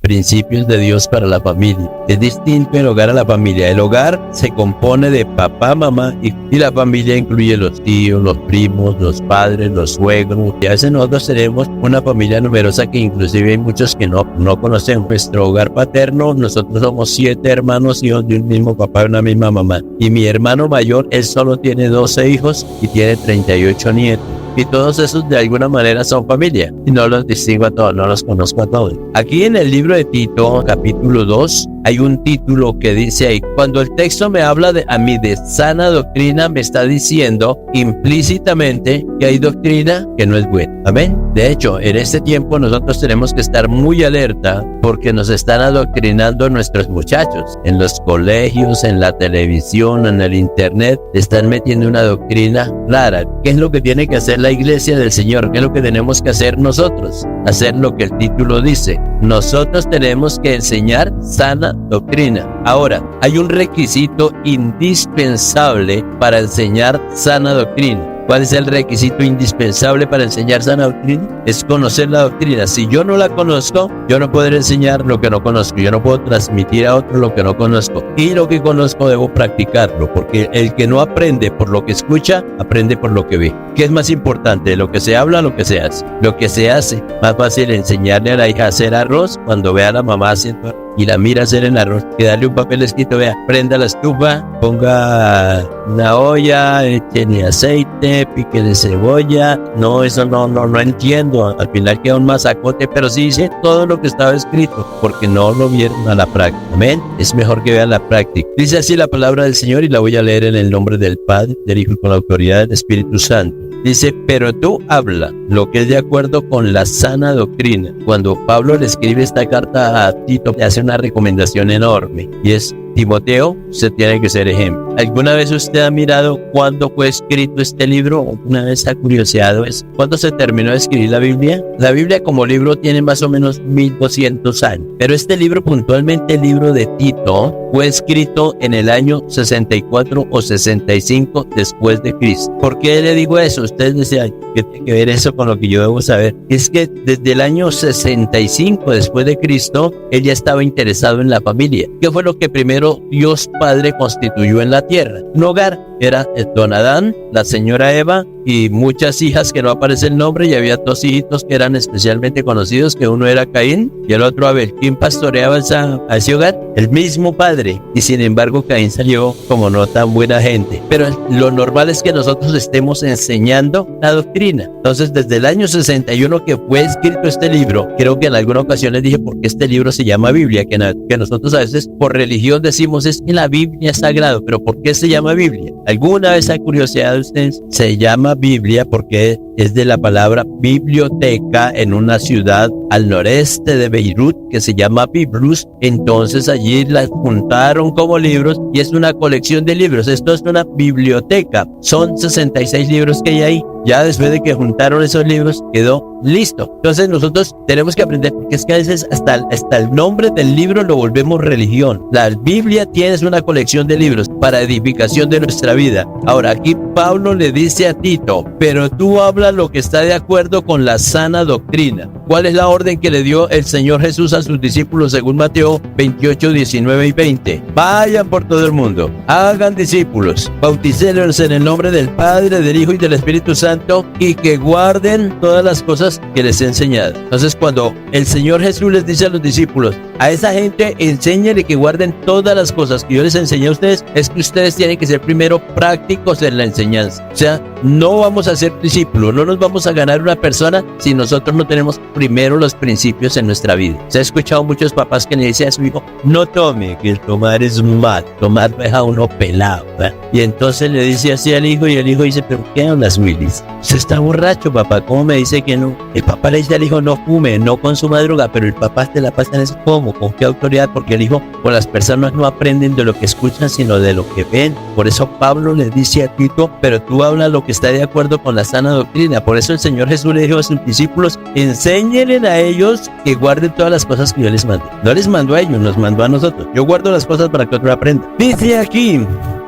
principios de Dios para la familia. Es distinto el hogar a la familia. El hogar se compone de papá, mamá y la familia incluye los tíos, los primos, los padres, los suegros. Y a veces nosotros tenemos una familia numerosa que inclusive hay muchos que no conocemos. Nuestro hogar paterno, nosotros somos 7 hermanos, hijos de un mismo papá y una misma mamá. Y mi hermano mayor, él solo tiene 12 hijos y tiene 38 nietos. Y todos esos de alguna manera son familia. Y no los distingo a todos, no los conozco a todos. Aquí en el libro de Tito, capítulo 2, hay un título que dice ahí, cuando el texto me habla a mí de sana doctrina, me está diciendo implícitamente que hay doctrina que no es buena. Amén. De hecho, en este tiempo nosotros tenemos que estar muy alerta porque nos están adoctrinando nuestros muchachos. En los colegios, en la televisión, en el internet, están metiendo una doctrina clara. ¿Qué es lo que tiene que hacer la iglesia del Señor? ¿Qué es lo que tenemos que hacer nosotros? Hacer lo que el título dice. Nosotros tenemos que enseñar sana doctrina. Ahora, hay un requisito indispensable para enseñar sana doctrina. ¿Cuál es el requisito indispensable para enseñar sana doctrina? Es conocer la doctrina. Si yo no la conozco, yo no podré enseñar lo que no conozco. Yo no puedo transmitir a otro lo que no conozco. Y lo que conozco debo practicarlo, porque el que no aprende por lo que escucha, aprende por lo que ve. ¿Qué es más importante? ¿Lo que se habla o lo que se hace? Lo que se hace. Más fácil enseñarle a la hija a hacer arroz cuando ve a la mamá haciendo arroz y la mira hacer el arroz, que darle un papel escrito, vea, prenda la estufa, ponga una olla, échele aceite, pique de cebolla. No, eso no entiendo. Al final queda un masacote, pero sí dice todo lo que estaba escrito, porque no lo vieron a la práctica. Amén. Es mejor que vean la práctica. Dice así la palabra del Señor y la voy a leer en el nombre del Padre, del Hijo y con la autoridad del Espíritu Santo. Dice, pero tú habla lo que es de acuerdo con la sana doctrina. Cuando Pablo le escribe esta carta a Tito, le hace una recomendación enorme y es: Timoteo, usted tiene que ser ejemplo. ¿Alguna vez usted ha mirado cuándo fue escrito este libro? ¿Alguna vez ha curioseado eso? ¿Cuándo se terminó de escribir la Biblia? La Biblia como libro tiene más o menos 1200 años. Pero este libro, puntualmente el libro de Tito, fue escrito en el año 64 o 65 después de Cristo. ¿Por qué le digo eso? Ustedes decían, ¿qué tiene que ver eso con lo que yo debo saber? Es que desde el año 65 después de Cristo, él ya estaba interesado en la familia. ¿Qué fue lo que primero Dios Padre constituyó en la tierra? Un hogar. Era don Adán, la señora Eva y muchas hijas que no aparece el nombre, y había 2 hijitos que eran especialmente conocidos, que uno era Caín y el otro Abel. ¿Quién pastoreaba a ese hogar? El mismo padre. Y sin embargo Caín salió como no tan buena gente. Pero lo normal es que nosotros estemos enseñando la doctrina. Entonces, desde el año 61 que fue escrito este libro, creo que en alguna ocasión les dije por qué este libro se llama Biblia, que nosotros a veces por religión decimos es que la Biblia es sagrado, pero ¿por qué se llama Biblia? ¿Alguna vez ha curiosidad de ustedes? Se llama Biblia porque es de la palabra biblioteca en una ciudad al noreste de Beirut que se llama Biblus. Entonces allí las juntaron como libros y es una colección de libros. Esto es una biblioteca. Son 66 libros que hay ahí. Ya después de que juntaron esos libros, quedó listo. Entonces nosotros tenemos que aprender, porque es que a veces hasta el nombre del libro lo volvemos religión. La Biblia tiene una colección de libros para edificación de nuestra vida. Ahora, aquí Pablo le dice a Tito, pero tú hablas lo que está de acuerdo con la sana doctrina. ¿Cuál es la orden que le dio el Señor Jesús a sus discípulos según Mateo 28, 19 y 20? Vayan por todo el mundo, hagan discípulos, bautícenlos en el nombre del Padre, del Hijo y del Espíritu Santo, y que guarden todas las cosas que les he enseñado. Entonces, cuando el Señor Jesús les dice a los discípulos, a esa gente enséñenle que guarden todas las cosas que yo les enseñé a ustedes, es que ustedes tienen que ser primero prácticos en la enseñanza. O sea, no vamos a ser discípulos, no nos vamos a ganar una persona si nosotros no tenemos primero los principios en nuestra vida. Se ha escuchado muchos papás que le dicen a su hijo, no tome, que el tomar es mal, tomar deja a uno pelado, ¿verdad? Y entonces le dice así al hijo, y el hijo dice, pero ¿qué hablas, Willis? Usted está borracho, papá, ¿cómo me dice que no? El papá le dice al hijo, no fume, no consuma droga, pero el papá te la pasa en eso. ¿Cómo? ¿Con qué autoridad? Porque el hijo, pues las personas no aprenden de lo que escuchan, sino de lo que ven. Por eso Pablo le dice a Tito, pero tú hablas lo que está de acuerdo con la sana doctrina. Por eso el Señor Jesús le dijo a sus discípulos, enséñenle a ellos que guarden todas las cosas que yo les mandé. No les mandó a ellos, nos mandó a nosotros. Yo guardo las cosas para que otro aprenda. Dice aquí,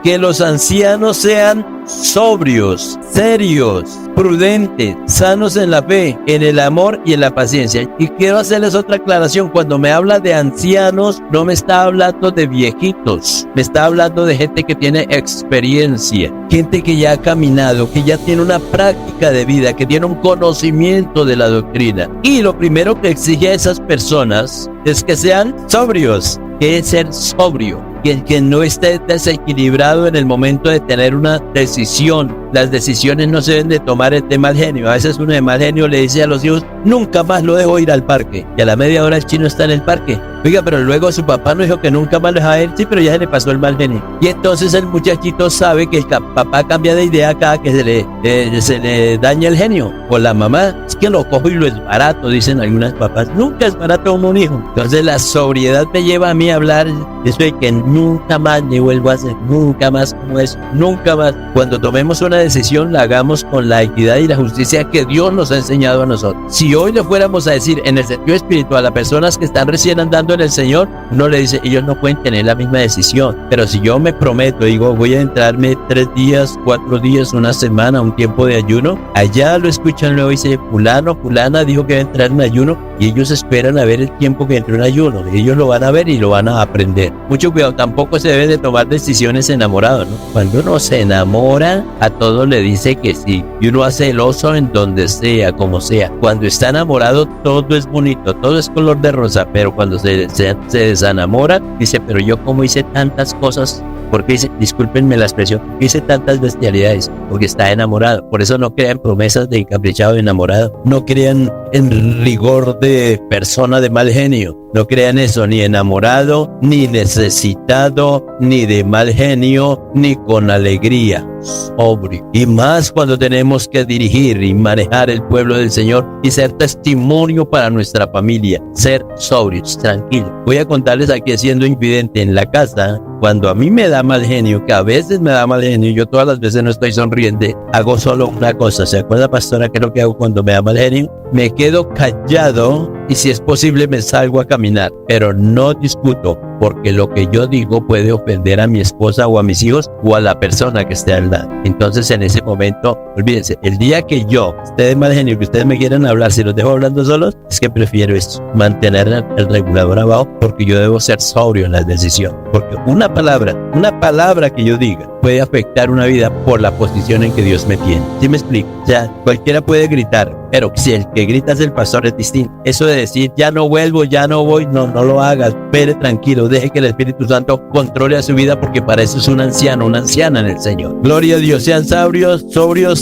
que los ancianos sean sobrios, serios, prudentes, sanos en la fe, en el amor y en la paciencia. Y quiero hacerles otra aclaración. Cuando me habla de ancianos, no me está hablando de viejitos, me está hablando de gente que tiene experiencia, gente que ya ha caminado, que ya tiene una práctica de vida, que tiene un conocimiento de la doctrina. Y lo primero que exige a esas personas es que sean sobrios. ¿Qué es ser sobrio? Que no esté desequilibrado en el momento de tener una decisión. Las decisiones no se deben de tomar de mal genio. A veces uno de mal genio le dice a los hijos, nunca más lo dejo ir al parque. Y a la media hora el chino está en el parque. Oiga, pero luego su papá no dijo que nunca más lo dejaba ir. Sí, pero ya se le pasó el mal genio. Y entonces el muchachito sabe que el papá cambia de idea cada que se le daña el genio. O la mamá, es que lo cojo y lo es barato, dicen algunas papás. Nunca es barato como un hijo. Entonces la sobriedad me lleva a mí a hablar de eso de que nunca más le vuelvo a hacer, nunca más como eso, nunca más. Cuando tomemos una decisión, la hagamos con la equidad y la justicia que Dios nos ha enseñado a nosotros. Si hoy le fuéramos a decir en el sentido espiritual a personas que están recién andando en el Señor, uno le dice, ellos no pueden tener la misma decisión. Pero si yo me prometo, digo, voy a entrarme 3 días, 4 días, una semana, un tiempo de ayuno, allá lo escuchan, luego dice, fulano, fulana dijo que va a entrar en ayuno, y ellos esperan a ver el tiempo que entró en ayuno. Ellos lo van a ver y lo van a aprender. Mucho cuidado, tampoco se debe de tomar decisiones enamorados, ¿no? Cuando uno se enamora, a todo le dice que sí. Y uno hace el oso en donde sea, como sea. Cuando está enamorado, todo es bonito, todo es color de rosa. Pero cuando se desenamora, dice, pero yo como hice tantas cosas, porque dice, discúlpenme la expresión, hice tantas bestialidades, porque está enamorado. Por eso no crean promesas de encaprichado enamorado. No crean en rigor de persona de mal genio. No crean eso, ni enamorado, ni necesitado, ni de mal genio, ni con alegría. Sobrio. Y más cuando tenemos que dirigir y manejar el pueblo del Señor y ser testimonio para nuestra familia. Ser sobrios, tranquilos. Voy a contarles aquí siendo invidente en la casa. Cuando a mí me da mal genio, que a veces me da mal genio, yo todas las veces no estoy sonriente, hago solo una cosa. ¿Se acuerda, pastora, qué es lo que hago cuando me da mal genio? Me quedo callado y si es posible me salgo a caminar, pero no discuto, porque lo que yo digo puede ofender a mi esposa o a mis hijos o a la persona que esté al lado. Entonces en ese momento, olvídense, el día que yo esté de mal genio, que ustedes me quieran hablar, si los dejo hablando solos, es que prefiero esto, mantener el regulador abajo, porque yo debo ser sobrio en la decisión, porque una palabra que yo diga puede afectar una vida por la posición en que Dios me tiene. ¿Sí me explico? O sea, cualquiera puede gritar, pero si el que grita es el pastor es distinto. Eso de decir, ya no vuelvo, ya no voy, no lo hagas. Espere tranquilo, deje que el Espíritu Santo controle a su vida, porque para eso es un anciano, una anciana en el Señor. Gloria a Dios, sean sobrios,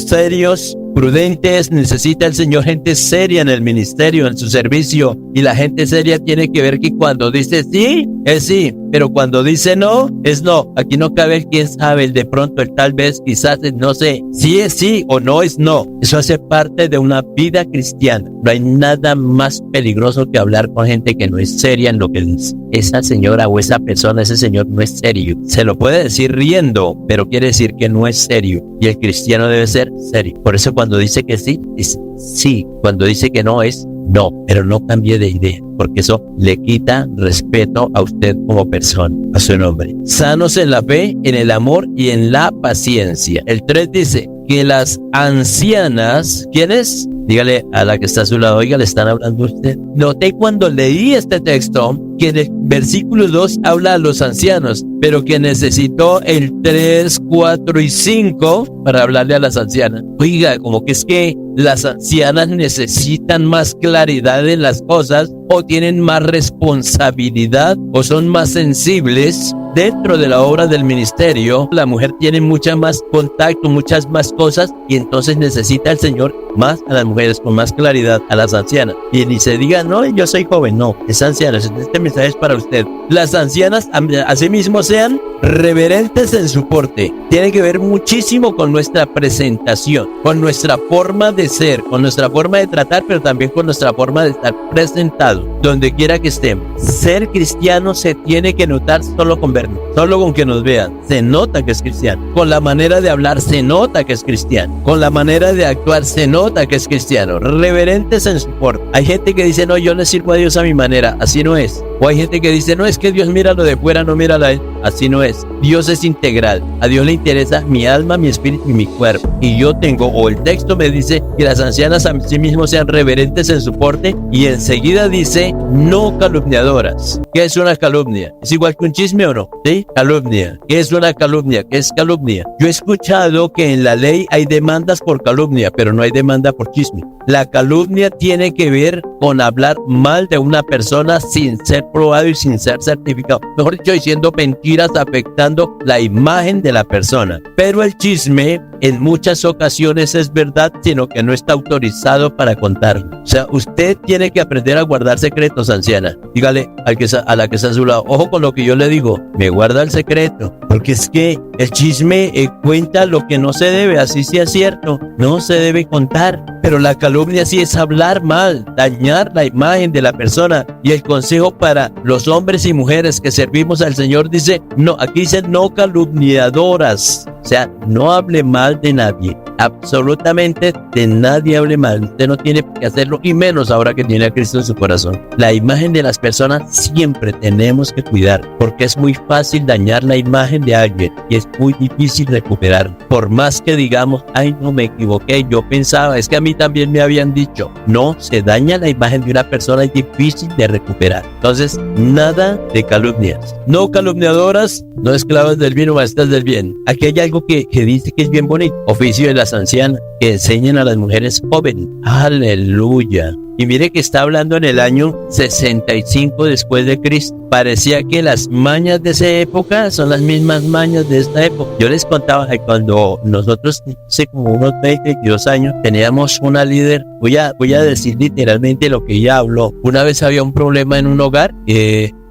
serios, prudentes. Necesita el Señor gente seria en el ministerio, en su servicio. Y la gente seria tiene que ver que cuando dice sí, es sí, pero cuando dice no, es no. Aquí no cabe el quién sabe, el de pronto, el tal vez, quizás, no sé. Sí es sí o no es no. Eso hace parte de una vida cristiana. No hay nada más peligroso que hablar con gente que no es seria en lo que dice. Esa señora o esa persona, ese señor no es serio. Se lo puede decir riendo, pero quiere decir que no es serio. Y el cristiano debe ser serio. Por eso cuando dice que sí, es sí. Cuando dice que no, es no. Pero no cambie de idea, porque eso le quita respeto a usted como persona, a su nombre. Sanos en la fe, en el amor y en la paciencia. El 3 dice que las ancianas, ¿quiénes? Dígale a la que está a su lado, oiga, le están hablando a usted. Noté cuando leí este texto que en el versículo 2 habla a los ancianos, pero que necesitó el 3, 4 y 5 para hablarle a las ancianas. Oiga, como que es que las ancianas necesitan más claridad en las cosas, o tienen más responsabilidad, o son más sensibles. Dentro de la obra del ministerio, la mujer tiene mucha más contacto, muchas más cosas, y entonces necesita el Señor más a las mujeres, con más claridad, a las ancianas. Y ni se diga, no, yo soy joven, no, es anciana. Este mensaje es para usted. Las ancianas, asimismo, sean reverentes en su porte. Tiene que ver muchísimo con nuestra presentación, con nuestra forma de ser, con nuestra forma de tratar, pero también con nuestra forma de estar presentado, donde quiera que estemos. Ser cristiano se tiene que notar solo con vernos, solo con que nos vean. Se nota que es cristiano. Con la manera de hablar se nota que es cristiano. Con la manera de actuar se nota que es cristiano. Reverentes en su porte. Hay gente que dice, no, yo le sirvo a Dios a mi manera. Así no es. O hay gente que dice, no, es que Dios mira lo de fuera, no mira la él. así no es. Dios es integral. A Dios le interesa mi alma, mi espíritu y mi cuerpo. Y yo tengo, o el texto me dice que las ancianas a sí mismos sean reverentes en su porte, y enseguida dice no calumniadoras. ¿Qué es una calumnia? ¿Es igual que un chisme o no? ¿Sí? Calumnia. ¿Qué es una calumnia? ¿Qué es calumnia? Yo he escuchado que en la ley hay demandas por calumnia, pero no hay demanda por chisme. La calumnia tiene que ver con hablar mal de una persona sin ser probado y sin ser certificado. Mejor dicho, diciendo mentiras afectando la imagen de la persona. Pero el chisme en muchas ocasiones es verdad, sino que no está autorizado para contarlo. O sea, usted tiene que aprender a guardar secretos, anciana. Dígale a la que está a su lado, ojo con lo que yo le digo, me guarda el secreto. Porque es que el chisme cuenta lo que no se debe, así sí es cierto, no se debe contar. Pero la calumnia sí es hablar mal, dañar la imagen de la persona. Y el consejo para los hombres y mujeres que servimos al Señor dice, no, aquí dice no calumniadoras. O sea, no hable mal de nadie, absolutamente de nadie hable mal. Usted no tiene que hacerlo, y menos ahora que tiene a Cristo en su corazón. La imagen de las personas siempre tenemos que cuidar, porque es muy fácil dañar la imagen de alguien y es muy difícil recuperar. Por más que digamos, ay, no, me equivoqué, yo pensaba, es que a mí también me habían dicho. No, se daña la imagen de una persona, es difícil de recuperar. Entonces, nada de calumnias. No calumniadoras, no esclavas del bien o maestras del bien. Aquí hay algo que dice que es bien bonito. Oficio de las ancianas que enseñan a las mujeres jóvenes. Aleluya. Y mire que está hablando en el año 65 después de Cristo. Parecía que las mañas de esa época son las mismas mañas de esta época. Yo les contaba que cuando nosotros, hace como unos 22 años, teníamos una líder, voy a decir literalmente lo que ella habló. Una vez había un problema en un hogar,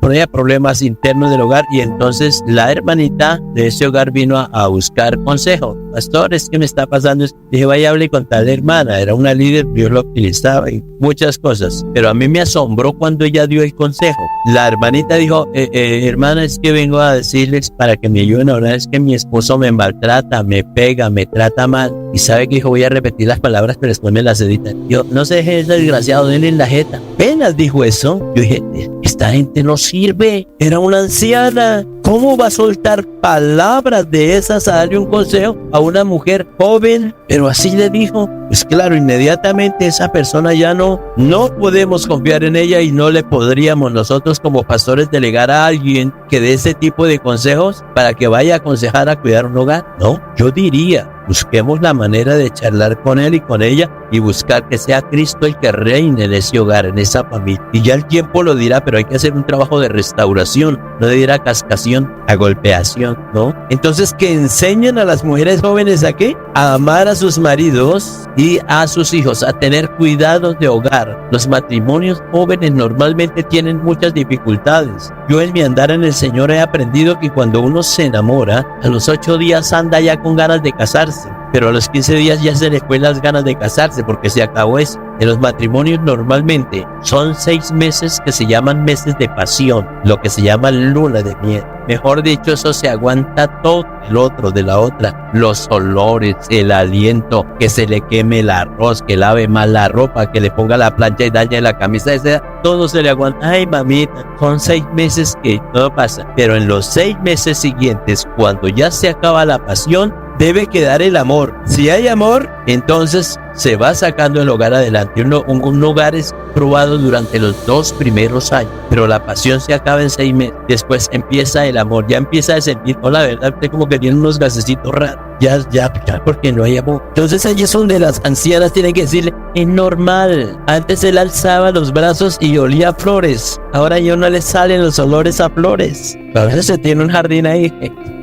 ponía problemas internos del hogar, y entonces la hermanita de ese hogar vino a buscar consejo. Pastor, es que me está pasando esto. Dije, vaya, hable con tal hermana. Era una líder, Dios lo utilizaba y muchas cosas. Pero a mí me asombró cuando ella dio el consejo. La hermanita dijo, hermana, es que vengo a decirles para que me ayuden a orar. Es que mi esposo me maltrata, me pega, me trata mal. Y sabe que dijo, voy a repetir las palabras, pero después me las edita. Yo, no se deje ese desgraciado, denle en la jeta. Apenas dijo eso, yo dije, esta gente no sirve. Era una anciana. ¿Cómo va a soltar palabras de esas a darle un consejo a una mujer joven? Pero así le dijo. Pues claro, inmediatamente esa persona ya no podemos confiar en ella, y no le podríamos nosotros como pastores delegar a alguien que dé ese tipo de consejos para que vaya a aconsejar a cuidar un hogar. No, yo diría, busquemos la manera de charlar con él y con ella y buscar que sea Cristo el que reine en ese hogar, en esa familia. Y ya el tiempo lo dirá, pero hay que hacer un trabajo de restauración, no de ir a cascación, a golpeación, ¿no? Entonces, que enseñen a las mujeres jóvenes ¿a qué? A amar a sus maridos y a sus hijos, a tener cuidados de hogar. Los matrimonios jóvenes normalmente tienen muchas dificultades. Yo en mi andar en el Señor he aprendido que cuando uno se enamora, a los 8 días anda ya con ganas de casarse, pero a los 15 días ya se le fue las ganas de casarse porque se acabó eso. En los matrimonios normalmente son 6 meses que se llaman meses de pasión, lo que se llama luna de miel. Mejor dicho, eso se aguanta todo el otro de la otra. Los olores, el aliento, que se le queme el arroz, que lave mal la ropa, que le ponga la plancha y dañe la camisa, todo se le aguanta. Ay, mamita, son 6 meses que todo pasa. Pero en los 6 meses siguientes, cuando ya se acaba la pasión, debe quedar el amor. Si hay amor, entonces se va sacando el hogar adelante. Un hogar es probado durante los 2 primeros años, pero la pasión se acaba en 6 meses. Después empieza el amor, ya empieza a sentir, no, la verdad, usted como que tiene unos gasecitos raros. Ya, porque no hay amor. Entonces ahí es donde las ancianas tienen que decirle, es normal. Antes él alzaba los brazos y olía a flores. Ahora ya no le salen los olores a flores. A veces se tiene un jardín ahí.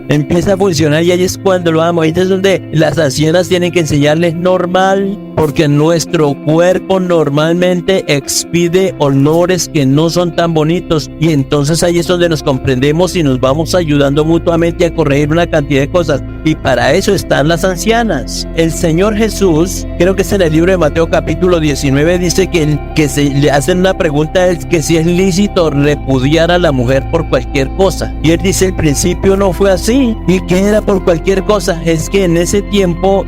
Empieza a funcionar y ahí es cuando lo amo. Ahí es donde las ancianas tienen que enseñarles normal, porque nuestro cuerpo normalmente expide olores que no son tan bonitos, y entonces ahí es donde nos comprendemos y nos vamos ayudando mutuamente a corregir una cantidad de cosas, y para eso están las ancianas. El Señor Jesús, creo que es en el libro de Mateo capítulo 19, dice que se le hacen una pregunta, es que si es lícito repudiar a la mujer por cualquier cosa, y él dice, el principio no fue así. ¿Y qué era por cualquier cosa? Es que en ese tiempo,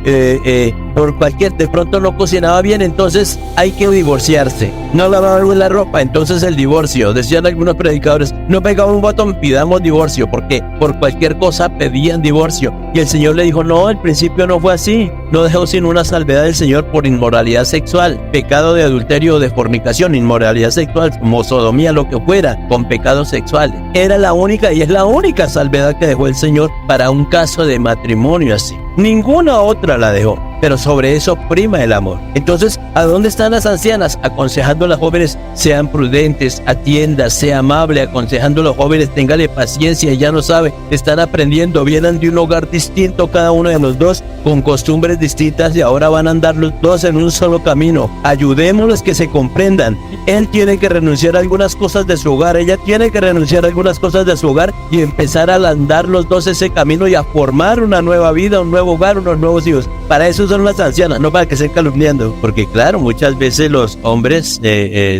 por cualquier, de pronto pronto no cocinaba bien, entonces hay que divorciarse. No lavaba bien la ropa, entonces el divorcio. Decían algunos predicadores, no pegaba un botón, pidamos divorcio, porque por cualquier cosa pedían divorcio. Y el Señor le dijo, no, al principio no fue así. No dejó sin una salvedad del Señor por inmoralidad sexual, pecado de adulterio o de fornicación, inmoralidad sexual, como sodomía, lo que fuera, con pecados sexuales. Era la única y es la única salvedad que dejó el Señor para un caso de matrimonio así. Ninguna otra la dejó, pero sobre eso prima el amor. Entonces, ¿a dónde están las ancianas? Aconsejando a las jóvenes, sean prudentes, atiendan, sea amable, aconsejando a los jóvenes, téngale paciencia, ya no sabe, están aprendiendo, vienen de un hogar distinto cada uno de los dos, con costumbres distintas y ahora van a andar los dos en un solo camino. Ayudémosles que se comprendan. Él tiene que renunciar a algunas cosas de su hogar, ella tiene que renunciar a algunas cosas de su hogar y empezar a andar los dos ese camino y a formar una nueva vida, un nuevo hogar, unos nuevos hijos. Para eso son las ancianas, no para que estén calumniando. Porque claro, muchas veces los hombres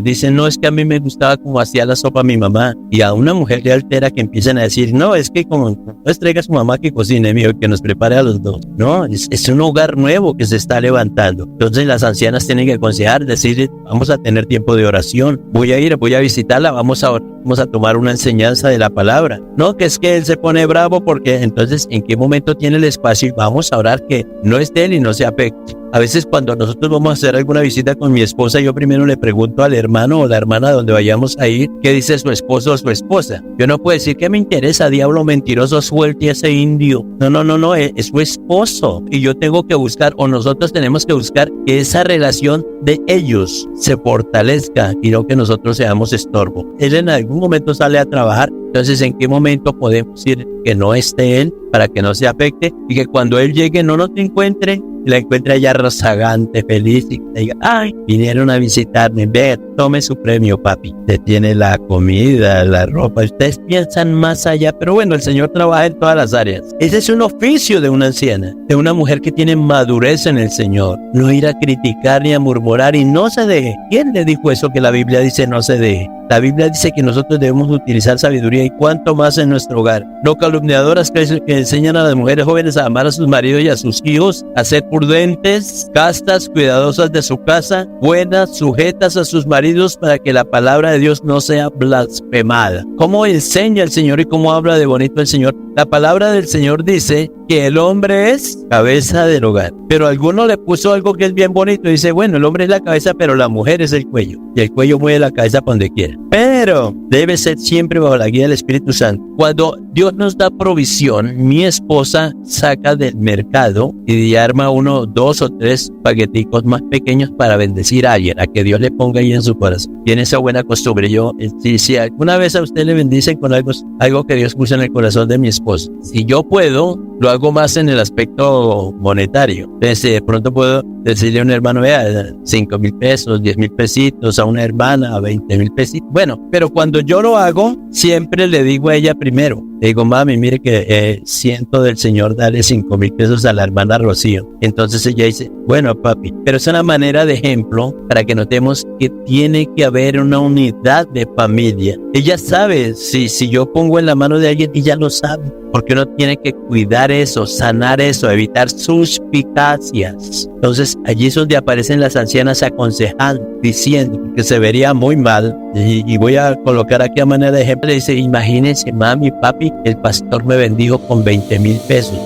dicen, no, es que a mí me gustaba como hacía la sopa mi mamá. Y a una mujer le altera que empiecen a decir, no, es que como no traiga a su mamá que cocine, mío, que nos prepare a los dos. No, es un hogar nuevo que se está levantando. Entonces las ancianas tienen que aconsejar, decirle, vamos a tener tiempo de oración, voy a visitarla, vamos a tomar una enseñanza de la palabra. No, que es que él se pone bravo porque entonces, ¿en qué momento tiene el espacio? Y vamos a orar que no esté él y no se afecte. A veces cuando nosotros vamos a hacer alguna visita con mi esposa, yo primero le pregunto al hermano o la hermana donde vayamos a ir, ¿qué dice su esposo o su esposa? Yo no puedo decir que me interesa, diablo mentiroso, suelte a ese indio. No, es su esposo. Y yo tengo que buscar, o nosotros tenemos que buscar que esa relación de ellos se fortalezca y no que nosotros seamos estorbo. Él en algún momento sale a trabajar, entonces ¿en qué momento podemos ir que no esté él para que no se afecte y que cuando él llegue no nos encuentre? La encuentra ella rozagante, feliz y que diga, ay, vinieron a visitarme, ve, tome su premio, papi. Usted tiene la comida, la ropa, ustedes piensan más allá, pero bueno, el Señor trabaja en todas las áreas. Ese es un oficio de una anciana, de una mujer que tiene madurez en el Señor. No ir a criticar ni a murmurar y no se deje. ¿Quién le dijo eso que la Biblia dice no se deje? La Biblia dice que nosotros debemos utilizar sabiduría y cuánto más en nuestro hogar. No calumniadoras que enseñan a las mujeres jóvenes a amar a sus maridos y a sus hijos, a ser prudentes, castas, cuidadosas de su casa, buenas, sujetas a sus maridos para que la palabra de Dios no sea blasfemada. ¿Cómo enseña el Señor y cómo habla de bonito el Señor? La palabra del Señor dice que el hombre es cabeza del hogar. Pero alguno le puso algo que es bien bonito y dice, bueno, el hombre es la cabeza, pero la mujer es el cuello. Y el cuello mueve la cabeza para donde quiera. Pero debe ser siempre bajo la guía del Espíritu Santo. Cuando Dios nos da provisión, mi esposa saca del mercado y arma 1, 2 o 3 paqueticos más pequeños para bendecir a alguien, a que Dios le ponga ahí en su corazón. Tiene esa buena costumbre. Yo, si alguna vez a usted le bendicen con algo que Dios puso en el corazón de mi esposa, si yo puedo, lo hago más en el aspecto monetario. Entonces, de pronto puedo decirle a un hermano, vea, 5,000 pesos, 10,000 pesitos, a una hermana, 20,000 pesitos. Bueno, pero cuando yo lo hago, siempre le digo a ella primero. Le digo, mami, mire que siento del Señor darle 5,000 pesos a la hermana Rocío. Entonces ella dice, bueno, papi, pero es una manera de ejemplo para que notemos que tiene que haber una unidad de familia. Ella sabe, si yo pongo en la mano de alguien, ella lo sabe. Porque uno tiene que cuidar eso, sanar eso, evitar suspicacias. Entonces, allí es donde aparecen las ancianas aconsejando, diciendo, que se vería muy mal. Y voy a colocar aquí a manera de ejemplo. Le dice, imagínense, mami, papi, el pastor me bendijo con 20,000 pesos.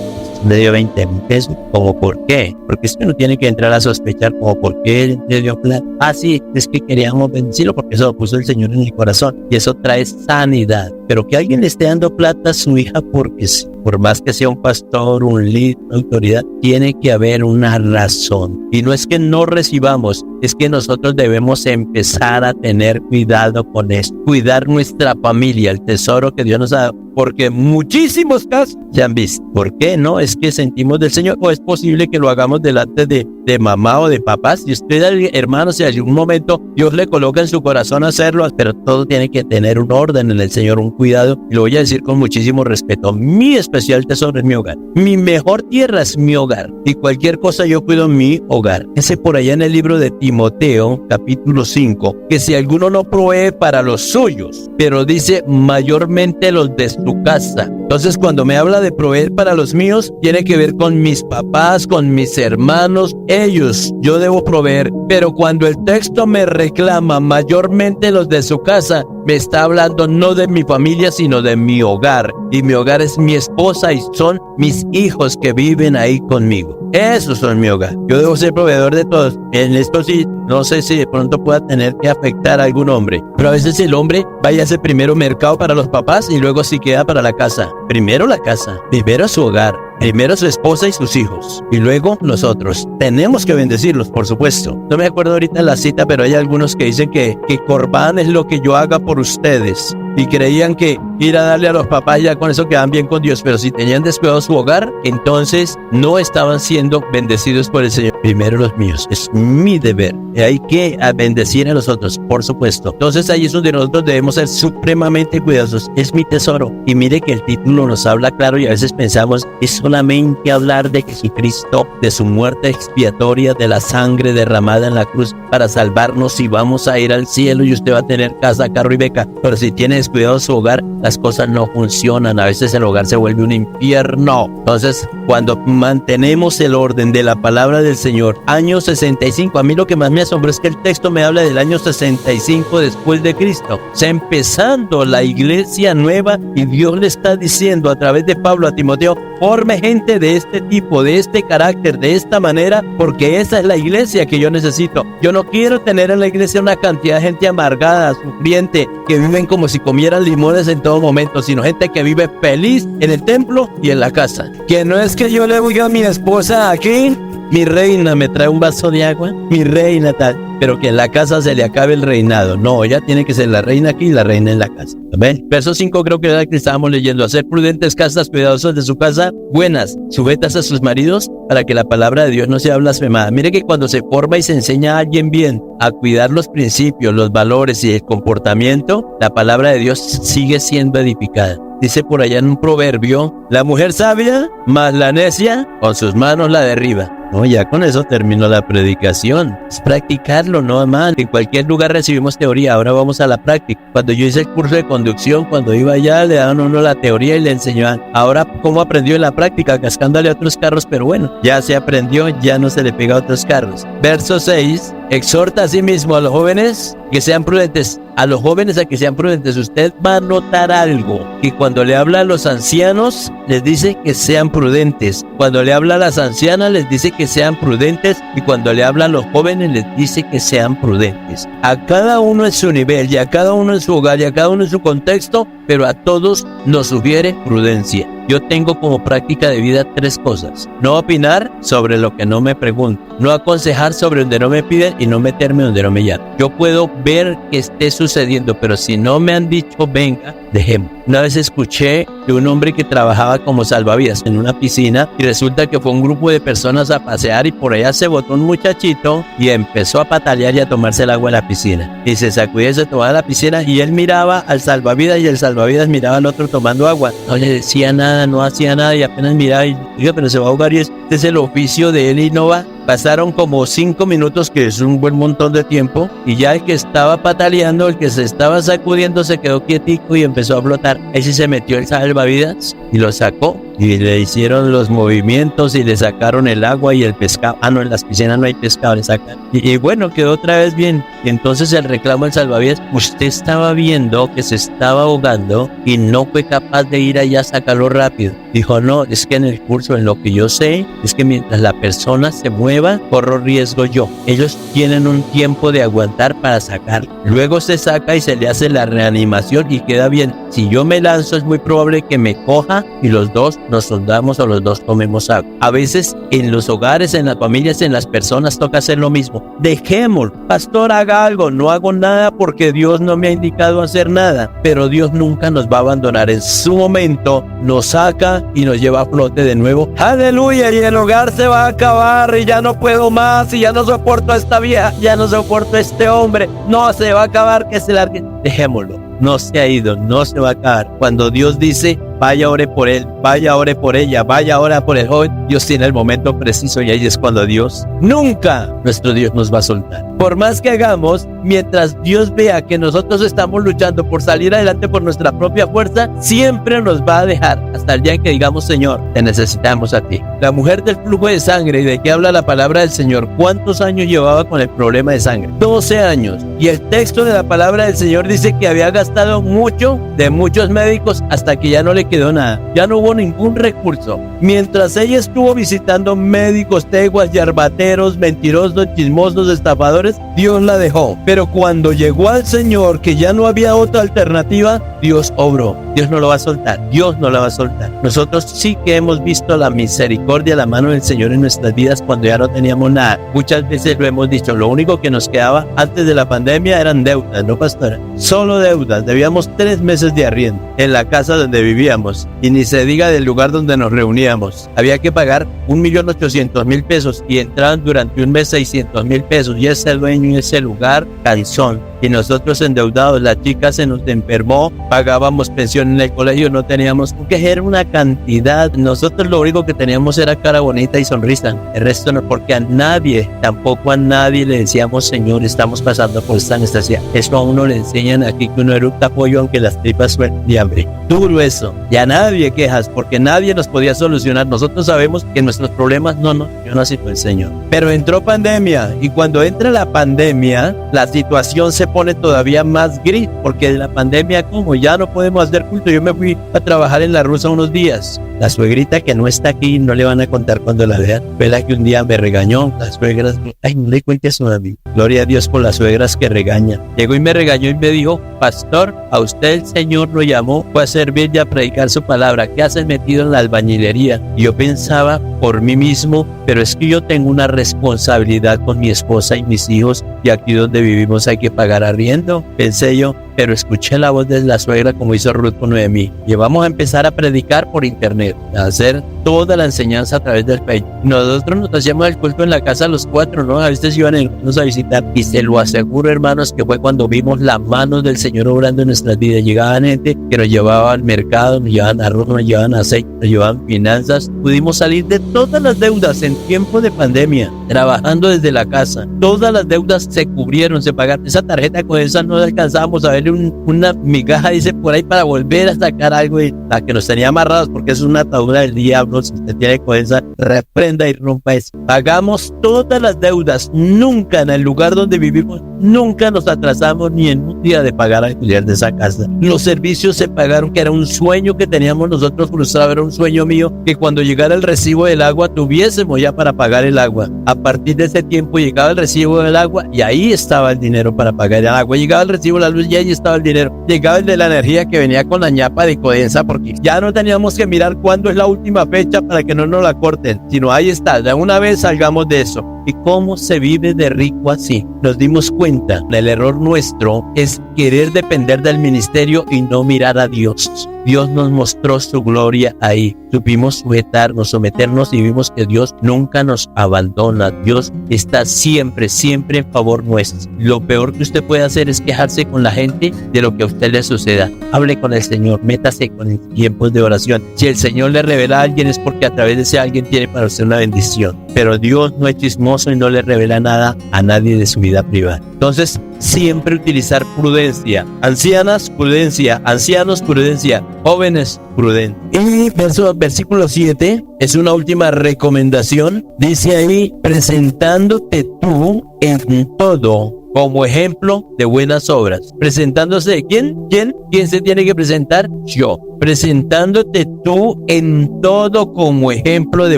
Le dio 20,000 pesos. ¿Cómo por qué? Porque es que uno tiene que entrar a sospechar como por qué él le dio plata. Ah, sí, es que queríamos bendecirlo porque eso lo puso el Señor en el corazón. Y eso trae sanidad. Pero que alguien le esté dando plata a su hija porque sí. Por más que sea un pastor, un líder, una autoridad, tiene que haber una razón. Y no es que no recibamos, es que nosotros debemos empezar a tener cuidado con esto. Cuidar nuestra familia, el tesoro que Dios nos ha dado. Porque muchísimos casos se han visto. ¿Por qué? No, es que sentimos del Señor. O es posible que lo hagamos delante de mamá o de papá. Si usted, hermano, si en algún momento Dios le coloca en su corazón hacerlo, pero todo tiene que tener un orden en el Señor, un cuidado. Y lo voy a decir con muchísimo respeto. Mi especial tesoro es mi hogar. Mi mejor tierra es mi hogar. Y cualquier cosa yo cuido en mi hogar. Ese por allá en el libro de Timoteo, capítulo 5, que si alguno no provee para los suyos, pero dice mayormente los de su casa, Entonces, cuando me habla de proveer para los míos, tiene que ver con mis papás, con mis hermanos, ellos, yo debo proveer. Pero cuando el texto me reclama mayormente los de su casa, me está hablando no de mi familia, sino de mi hogar. Y mi hogar es mi esposa y son mis hijos que viven ahí conmigo. Esos son mi hogar. Yo debo ser proveedor de todos. En esto sí, no sé si de pronto pueda tener que afectar a algún hombre. Pero a veces el hombre vaya a hacer primero mercado para los papás y luego sí queda para la casa. Primero la casa, primero su hogar, primero su esposa y sus hijos. Y luego nosotros. Tenemos que bendecirlos, por supuesto. No me acuerdo ahorita la cita, pero hay algunos que dicen que Corbán es lo que yo haga por ustedes. Y creían que ir a darle a los papás ya con eso quedaban bien con Dios, pero si tenían descuidado su hogar, entonces no estaban siendo bendecidos por el Señor. Primero los míos, es mi deber. Hay que bendecir a los otros, por supuesto. Entonces ahí es donde nosotros debemos ser supremamente cuidadosos. Es mi tesoro. Y mire que el título nos habla claro y a veces pensamos es solamente hablar de Jesucristo, de su muerte expiatoria, de la sangre derramada en la cruz para salvarnos y vamos a ir al cielo y usted va a tener casa, carro y beca. Pero si tiene descuidado su hogar, las cosas no funcionan. A veces el hogar se vuelve un infierno. Entonces, cuando mantenemos el orden de la palabra del Señor, año 65, a mí lo que más me asombra es que el texto me habla del año 65 después de Cristo. O sea, empezando la iglesia nueva y Dios le está diciendo a través de Pablo a Timoteo, forme gente de este tipo, de este carácter, de esta manera, porque esa es la iglesia que yo necesito. Yo no quiero tener en la iglesia una cantidad de gente amargada, sufriente, que viven como si comieran limones en todo momento, sino gente que vive feliz en el templo y en la casa. Que no es que yo le diga a mi esposa aquí, mi reina me trae un vaso de agua, mi reina tal, pero que en la casa se le acabe el reinado. No, ella tiene que ser la reina aquí y la reina en la casa. ¿Ven? Verso 5 creo que era el que estábamos leyendo. Hacer prudentes casas, cuidadosas de su casa, buenas, sujetas a sus maridos, para que la palabra de Dios no sea blasfemada. Mire que cuando se forma y se enseña a alguien bien a cuidar los principios, los valores y el comportamiento, la palabra de Dios sigue siendo edificada. Dice por allá en un proverbio, la mujer sabia, más la necia, con sus manos la derriba. No, ya con eso terminó la predicación. Es practicarlo, no más. En cualquier lugar recibimos teoría, ahora vamos a la práctica. Cuando yo hice el curso de conducción, cuando iba allá, le daban a uno la teoría y le enseñaban. Ahora, ¿cómo aprendió en la práctica? Cascándole a otros carros, pero bueno, ya se aprendió, ya no se le pega a otros carros. Verso 6, exhorta a sí mismo a los jóvenes que sean prudentes. A los jóvenes a que sean prudentes. Usted va a notar algo, que cuando le habla a los ancianos, les dice que sean prudentes. Cuando le habla a las ancianas, les dice que sean prudentes. Y cuando le habla a los jóvenes, les dice que sean prudentes. A cada uno en su nivel, y a cada uno en su hogar, y a cada uno en su contexto, pero a todos nos sugiere prudencia. Yo tengo como práctica de vida 3 cosas. No opinar sobre lo que no me preguntan. No aconsejar sobre donde no me piden y no meterme donde no me llaman. Yo puedo ver que esté sucediendo, pero si no me han dicho venga, dejemos. Una vez escuché de un hombre que trabajaba como salvavidas en una piscina y resulta que fue un grupo de personas a pasear y por allá se botó un muchachito y empezó a patalear y a tomarse el agua en la piscina. Y se sacudía y se tomaba la piscina y él miraba al salvavidas y el salvavidas miraba al otro tomando agua. No le decía nada, no hacía nada y apenas miraba y digo, pero se va a ahogar y este es el oficio de él y no va. Pasaron como 5 minutos, que es un buen montón de tiempo, y ya el que estaba pataleando, el que se estaba sacudiendo, se quedó quietico y empezó a flotar. Ahí sí se metió el salvavidas y lo sacó y le hicieron los movimientos y le sacaron el agua y el pescado. Ah, no, en las piscinas no hay pescado, le sacan. Y bueno, quedó otra vez bien. Y entonces el reclamo del salvavidas, usted estaba viendo que se estaba ahogando y no fue capaz de ir allá a sacarlo rápido. Dijo, no, es que en el curso, en lo que yo sé, es que mientras la persona se mueva, corro riesgo yo. Ellos tienen un tiempo de aguantar para sacar. Luego se saca y se le hace la reanimación y queda bien. Si yo me lanzo, es muy probable que me coja y los dos nos soldamos o los dos tomemos agua. A veces en los hogares, en las familias, en las personas toca hacer lo mismo. Dejémoslo. Pastor, haga algo. No hago nada porque Dios no me ha indicado hacer nada. Pero Dios nunca nos va a abandonar. En su momento nos saca y nos lleva a flote de nuevo. Aleluya. Y el hogar se va a acabar y ya no puedo más y ya no soporto a esta vieja, ya no soporto a este hombre. No, se va a acabar, que se largue. Dejémoslo. No se ha ido, no se va a acabar. Cuando Dios dice, vaya ore por él, vaya ore por ella, vaya ora por el joven. Dios tiene el momento preciso y ahí es cuando Dios, nunca nuestro Dios nos va a soltar. Por más que hagamos, mientras Dios vea que nosotros estamos luchando por salir adelante por nuestra propia fuerza, siempre nos va a dejar hasta el día en que digamos, Señor, te necesitamos a ti. La mujer del flujo de sangre, ¿y de qué habla la palabra del Señor? ¿Cuántos años llevaba con el problema de sangre? 12 años. Y el texto de la palabra del Señor dice que había gastado mucho de muchos médicos hasta que ya no le quedó nada. Ya no hubo ningún recurso. Mientras ella estuvo visitando médicos, teguas, yarbateros, mentirosos, chismosos, estafadores, Dios la dejó. Pero cuando llegó al Señor, que ya no había otra alternativa, Dios obró. Dios no lo va a soltar. Dios no la va a soltar. Nosotros sí que hemos visto la misericordia, la mano del Señor en nuestras vidas cuando ya no teníamos nada. Muchas veces lo hemos dicho. Lo único que nos quedaba antes de la pandemia eran deudas, ¿no, pastora? Solo deudas. Debíamos 3 meses de arriendo en la casa donde vivíamos. Y ni se diga del lugar donde nos reuníamos. Había que pagar 1.800.000 pesos y entraban durante un mes 600.000 pesos. Y ese dueño y ese lugar, calzón. Y nosotros endeudados, la chica se nos enfermó, pagábamos pensión en el colegio, no teníamos que era una cantidad. Nosotros lo único que teníamos era cara bonita y sonrisa. El resto no, porque a nadie, tampoco a nadie le decíamos, Señor, estamos pasando por esta necesidad. Eso a uno le enseñan aquí que uno eructa pollo aunque las tripas suelten de hambre. Duro eso. Y a nadie quejas porque nadie nos podía solucionar. Nosotros sabemos que nuestros problemas no nos solucionó el Señor. Pero entró pandemia y cuando entra la pandemia, la situación se pone todavía más gris porque de la pandemia, como ya no podemos hacer culto, yo me fui a trabajar en la Rusa unos días. La suegrita que no está aquí, no le van a contar cuando la vean, fue la que un día me regañó. Las suegras, ay, no le cuentes eso a mí. Gloria a Dios por las suegras que regañan. Llegó y me regañó y me dijo, pastor, a usted el Señor lo llamó, fue a servir y a predicar su palabra. ¿Qué haces metido en la albañilería? Y yo pensaba por mí mismo, pero es que yo tengo una responsabilidad con mi esposa y mis hijos, y aquí donde vivimos hay que pagar arriendo, pensé yo. Pero escuché la voz de la suegra como hizo Ruth con Noemí. Y vamos a empezar a predicar por internet, a hacer toda la enseñanza a través del Facebook. Nosotros nos hacíamos el culto en la casa los 4, ¿no? A veces iban hermanos a visitar y se lo aseguro, hermanos, que fue cuando vimos la mano del Señor obrando en nuestras vidas. Llegaban gente que nos llevaba al mercado, nos llevaban arroz, nos llevaban aceite, nos llevaban finanzas. Pudimos salir de todas las deudas en tiempo de pandemia, trabajando desde la casa. Todas las deudas se cubrieron, se pagaron. Esa tarjeta con esa no alcanzábamos a ver una migaja, dice por ahí, para volver a sacar algo y la que nos tenía amarrados, porque es una atadura del diablo. Si usted tiene coherencia, reprenda y rompa eso. Pagamos todas las deudas, nunca en el lugar donde vivimos, nunca nos atrasamos ni en un día de pagar alquiler de esa casa. Los servicios se pagaron, que era un sueño que teníamos nosotros frustrado, era un sueño mío, que cuando llegara el recibo del agua tuviésemos ya para pagar el agua. A partir de ese tiempo llegaba el recibo del agua y ahí estaba el dinero para pagar el agua. Llegaba el recibo de la luz y ahí estaba el dinero. Llegaba el de la energía que venía con la ñapa de Codensa, porque ya no teníamos que mirar cuándo es la última fecha para que no nos la corten, sino ahí está, de una vez salgamos de eso. ¿Y cómo se vive de rico así? Nos dimos cuenta, el error nuestro es querer depender del ministerio y no mirar a Dios. Dios nos mostró su gloria ahí. Supimos sujetarnos, someternos y vimos que Dios nunca nos abandona. Dios está siempre, siempre en favor nuestro. Lo peor que usted puede hacer es quejarse con la gente de lo que a usted le suceda. Hable con el Señor, métase con el tiempos de oración. Si el Señor le revela a alguien es porque a través de ese alguien tiene para usted una bendición. Pero Dios no es chismoso y no le revela nada a nadie de su vida privada. Entonces, siempre utilizar prudencia. Ancianas, prudencia. Ancianos, prudencia. Jóvenes, prudencia. Y versículo 7 es una última recomendación. Dice ahí, presentándote tú en todo como ejemplo de buenas obras. Presentándose, ¿quién? ¿Quién se tiene que presentar? Yo. Presentándote tú en todo como ejemplo de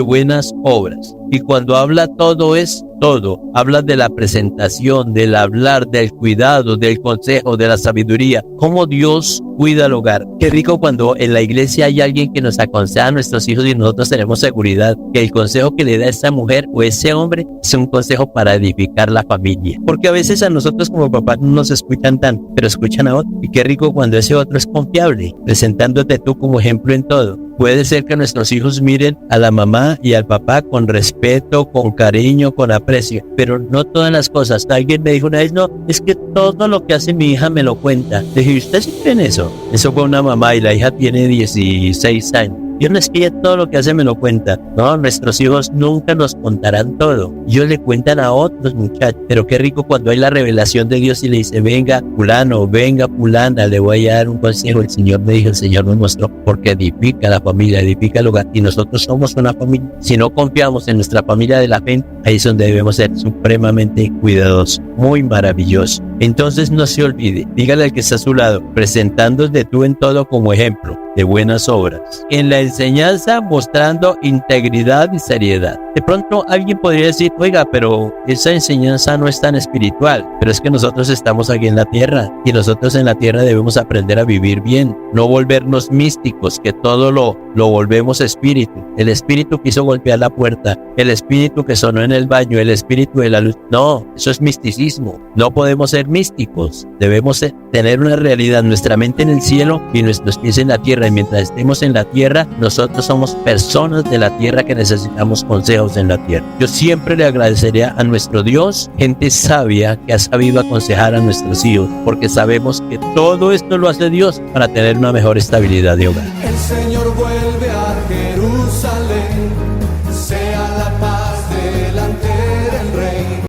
buenas obras. Y cuando habla todo es todo. Habla de la presentación, del hablar, del cuidado, del consejo, de la sabiduría. Cómo Dios cuida el hogar. Qué rico cuando en la iglesia hay alguien que nos aconseja a nuestros hijos y nosotros tenemos seguridad que el consejo que le da esa mujer o ese hombre es un consejo para edificar la familia. Porque a veces a nosotros como papás no nos escuchan tanto, pero escuchan a otro. Y qué rico cuando ese otro es confiable, presentándote tú como ejemplo en todo. Puede ser que nuestros hijos miren a la mamá y al papá con respeto, con cariño, con aprecio, pero no todas las cosas. Alguien me dijo una vez, no, es que todo lo que hace mi hija me lo cuenta. Le dije, ¿usted sí cree en eso? Eso fue una mamá y la hija tiene 16 años. Yo no es que ella todo lo que hace me lo cuenta. No, nuestros hijos nunca nos contarán todo. Ellos le cuentan a otros muchachos. Pero qué rico cuando hay la revelación de Dios y le dice, venga fulano, venga fulana, le voy a dar un consejo. El Señor me dijo, el Señor nos mostró, porque edifica la familia, edifica el hogar. Y nosotros somos una familia. Si no confiamos en nuestra familia de la fe, ahí es donde debemos ser supremamente cuidadosos. Muy maravilloso. Entonces no se olvide, dígale al que está a su lado, presentándote tú en todo como ejemplo de buenas obras. En la enseñanza mostrando integridad y seriedad. De pronto alguien podría decir, oiga, pero esa enseñanza no es tan espiritual. Pero es que nosotros estamos aquí en la tierra y nosotros en la tierra debemos aprender a vivir bien, no volvernos místicos, que todo lo volvemos espíritu. El espíritu quiso golpear la puerta, el espíritu que sonó en el baño, el espíritu de la luz. No, eso es misticismo. No podemos ser místicos. Debemos tener una realidad, nuestra mente en el cielo y nuestros pies en la tierra. Y mientras estemos en la tierra, nosotros somos personas de la tierra que necesitamos consejos en la tierra. Yo siempre le agradecería a nuestro Dios, gente sabia que ha sabido aconsejar a nuestros hijos, porque sabemos que todo esto lo hace Dios para tener una mejor estabilidad de hogar. El Señor vuelve a